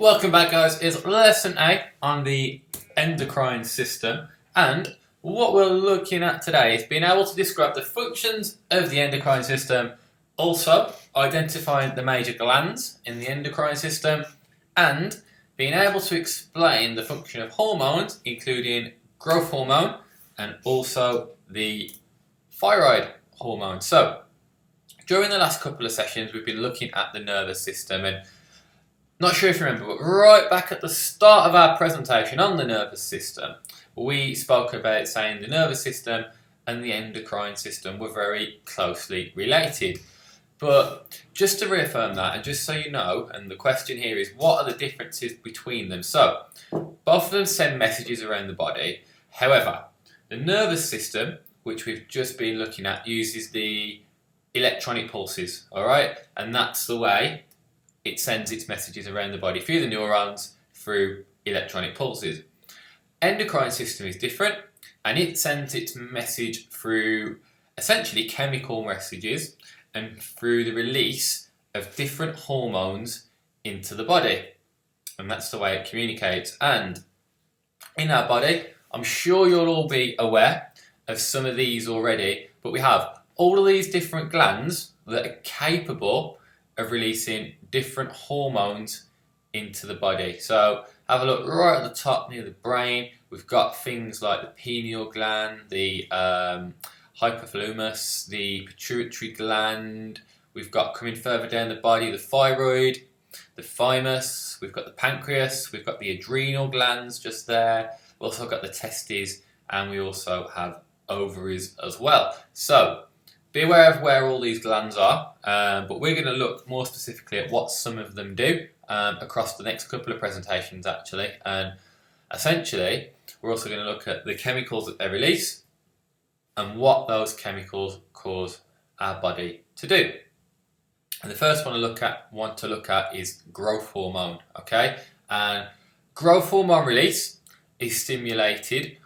Welcome back, guys. It's lesson 8 on the endocrine system, and what we're looking at today is being able to describe the functions of the endocrine system, also identifying the major glands in the endocrine system, and being able to explain the function of hormones, including growth hormone and also the thyroid hormone. So, during the last couple of sessions, we've been looking at the nervous system, and not sure if you remember, but right back at the start of our presentation on the nervous system, we spoke about saying the nervous system and the endocrine system were very closely related. But just to reaffirm that, and just so you know, and the question here is, what are the differences between them? So, both of them send messages around the body. However, the nervous system, which we've just been looking at, uses the electronic pulses, all right? And that's the way it sends its messages around the body through the neurons, through electronic pulses. Endocrine system is different, and it sends its message through essentially chemical messages and through the release of different hormones into the body. And that's the way it communicates. And in our body, I'm sure you'll all be aware of some of these already, but we have all of these different glands that are capable of releasing different hormones into the body. So have a look right at the top near the brain. We've got things like the pineal gland, the hypothalamus, the pituitary gland. We've got, coming further down the body, the thyroid, the thymus. We've got the pancreas. We've got the adrenal glands just there. We've also got the testes, and we also have ovaries as well. So be aware of where all these glands are, but we're going to look more specifically at what some of them do across the next couple of presentations actually, and essentially we're also going to look at the chemicals that they release and what those chemicals cause our body to do. And the first one I want to look at is growth hormone, okay? And growth hormone release is stimulated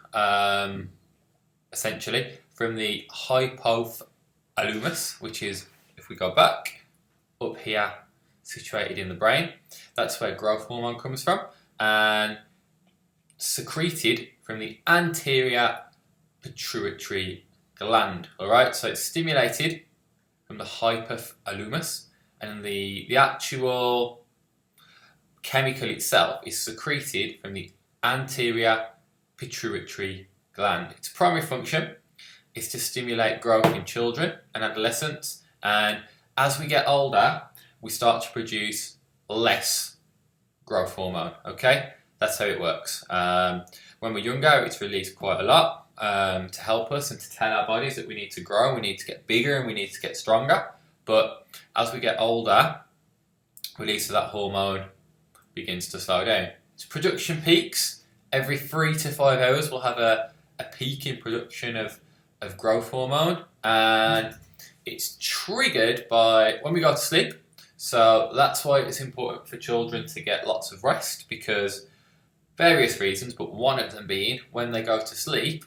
essentially from the hypothalamus, which is, if we go back, up here, situated in the brain. That's where growth hormone comes from, and secreted from the anterior pituitary gland. Alright, so it's stimulated from the hypothalamus, and the actual chemical itself is secreted from the anterior pituitary gland. Its primary function is to stimulate growth in children and adolescents, and as we get older we start to produce less growth hormone, okay? That's how it works. When we're younger it's released quite a lot to help us and to tell our bodies that we need to grow, we need to get bigger and we need to get stronger, but as we get older, release of that hormone begins to slow down. Its production peaks every 3 to 5 hours. We'll have a peak in production of growth hormone, and it's triggered by when we go to sleep. So that's why it's important for children to get lots of rest, because various reasons, but one of them being when they go to sleep,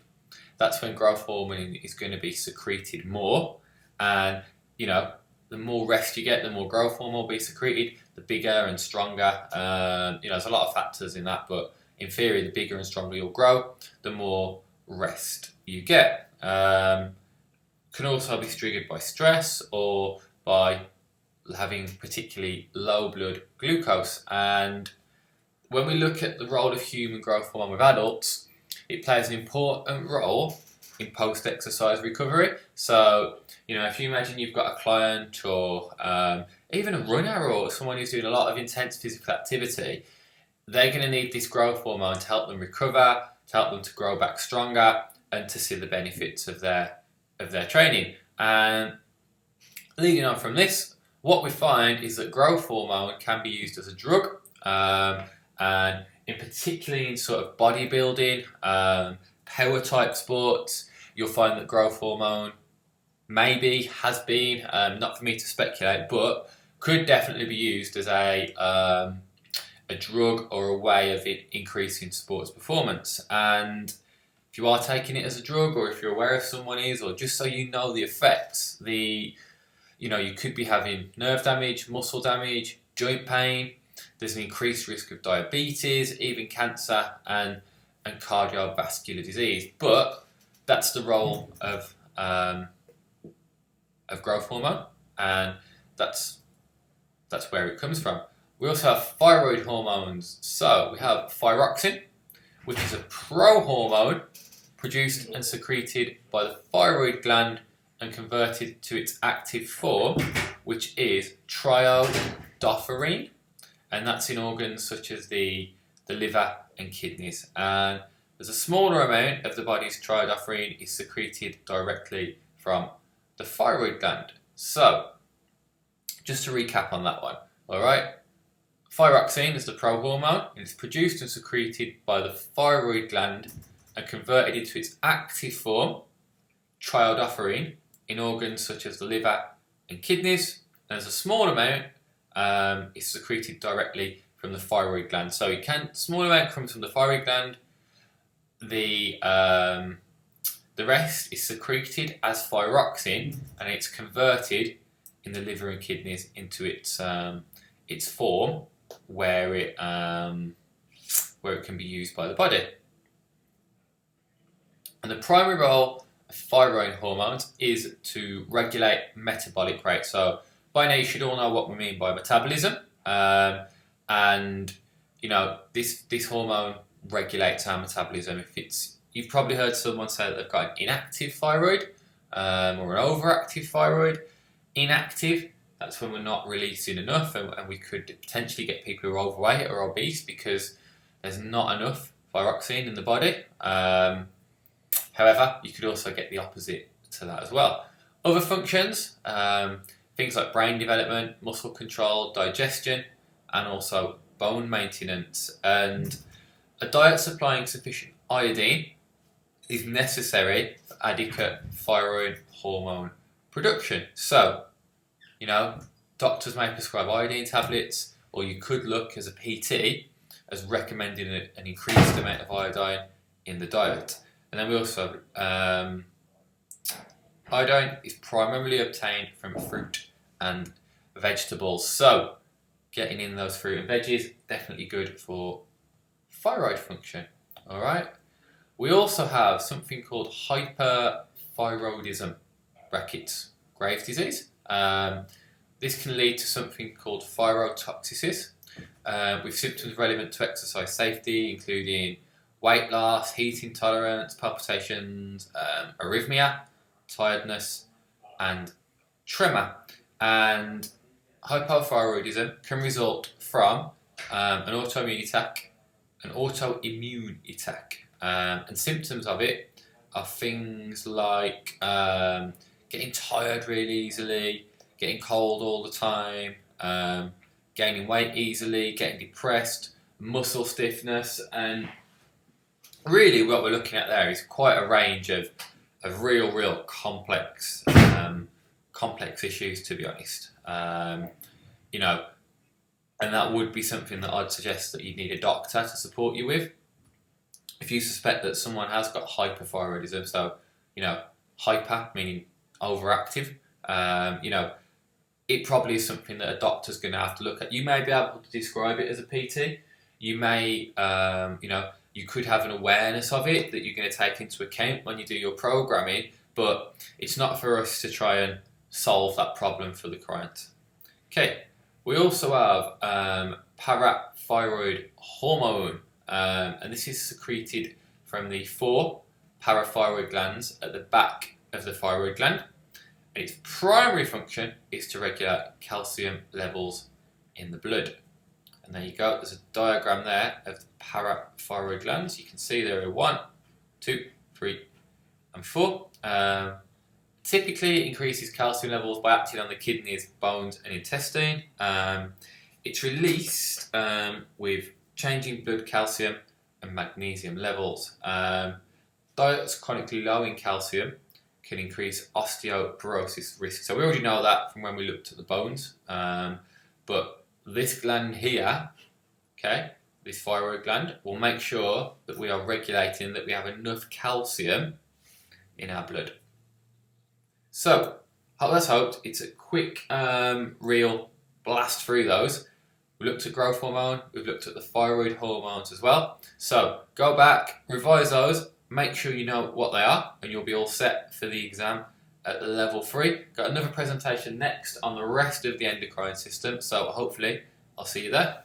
that's when growth hormone is going to be secreted more, and you know, the more rest you get, the more growth hormone will be secreted, the bigger and stronger. There's a lot of factors in that, but in theory, the bigger and stronger you'll grow, the more rest you get. Can also be triggered by stress or by having particularly low blood glucose. And when we look at the role of human growth hormone with adults, it plays an important role in post-exercise recovery. So, if you imagine you've got a client or even a runner or someone who's doing a lot of intense physical activity, they're going to need this growth hormone to help them recover, to help them to grow back stronger, and to see the benefits of their training. And leading on from this, what we find is that growth hormone can be used as a drug, and in particularly in sort of bodybuilding, power type sports, you'll find that growth hormone has been, not for me to speculate, but could definitely be used as a drug or a way of increasing sports performance. And if you are taking it as a drug, or if you're aware of someone is, or just so you know the effects, you could be having nerve damage, muscle damage, joint pain, there's an increased risk of diabetes, even cancer, and cardiovascular disease. But that's the role of growth hormone, and that's where it comes from. We also have thyroid hormones. So we have thyroxine, which is a prohormone produced and secreted by the thyroid gland and converted to its active form, which is triiodopherine, and that's in organs such as the liver and kidneys. And there's a smaller amount of the body's triiodopherine is secreted directly from the thyroid gland. So, just to recap on that one, all right? Thyroxine is the prohormone, and it's produced and secreted by the thyroid gland and converted into its active form, triiodopherine, in organs such as the liver and kidneys. And there's a small amount is secreted directly from the thyroid gland. So small amount comes from the thyroid gland. The rest is secreted as thyroxine, and it's converted in the liver and kidneys into its form, where it can be used by the body. And the primary role of thyroid hormones is to regulate metabolic rate. So by now you should all know what we mean by metabolism, and this hormone regulates our metabolism. You've probably heard someone say that they've got an inactive thyroid or an overactive thyroid. Inactive, that's when we're not releasing enough, and we could potentially get people who are overweight or obese because there's not enough thyroxine in the body. However, you could also get the opposite to that as well. Other functions, things like brain development, muscle control, digestion, and also bone maintenance. And a diet supplying sufficient iodine is necessary for adequate thyroid hormone production. So, doctors may prescribe iodine tablets, or you could look as a PT as recommending an increased amount of iodine in the diet. And then we also iodine is primarily obtained from fruit and vegetables. So getting in those fruit and veggies, definitely good for thyroid function. All right. We also have something called hyperthyroidism, brackets, Graves' disease. This can lead to something called thyrotoxicis, with symptoms relevant to exercise safety, including weight loss, heat intolerance, palpitations, arrhythmia, tiredness, and tremor. And hypothyroidism can result from an autoimmune attack. And symptoms of it are things like getting tired really easily, getting cold all the time, gaining weight easily, getting depressed, muscle stiffness, and really what we're looking at there is quite a range of real complex issues, to be honest. And that would be something that I'd suggest that you need a doctor to support you with. If you suspect that someone has got hyperthyroidism, so, hyper meaning overactive, it probably is something that a doctor's going to have to look at. You may be able to describe it as a PT. You may, you could have an awareness of it that you're going to take into account when you do your programming, but it's not for us to try and solve that problem for the client. Okay, we also have parathyroid hormone, and this is secreted from the 4 parathyroid glands at the back of the thyroid gland. And its primary function is to regulate calcium levels in the blood. And there you go, there's a diagram there of the parathyroid glands. You can see there are 1, 2, 3, and 4. Typically, it increases calcium levels by acting on the kidneys, bones, and intestine. It's released with changing blood calcium and magnesium levels. Diets chronically low in calcium can increase osteoporosis risk. So we already know that from when we looked at the bones. But this gland here, okay, this thyroid gland, will make sure that we are regulating, that we have enough calcium in our blood. So let's hope it's a quick, real blast through those. we looked at growth hormone, we've looked at the thyroid hormones as well. So go back, revise those, make sure you know what they are, and you'll be all set for the exam at level 3. Got another presentation next on the rest of the endocrine system, so hopefully I'll see you there.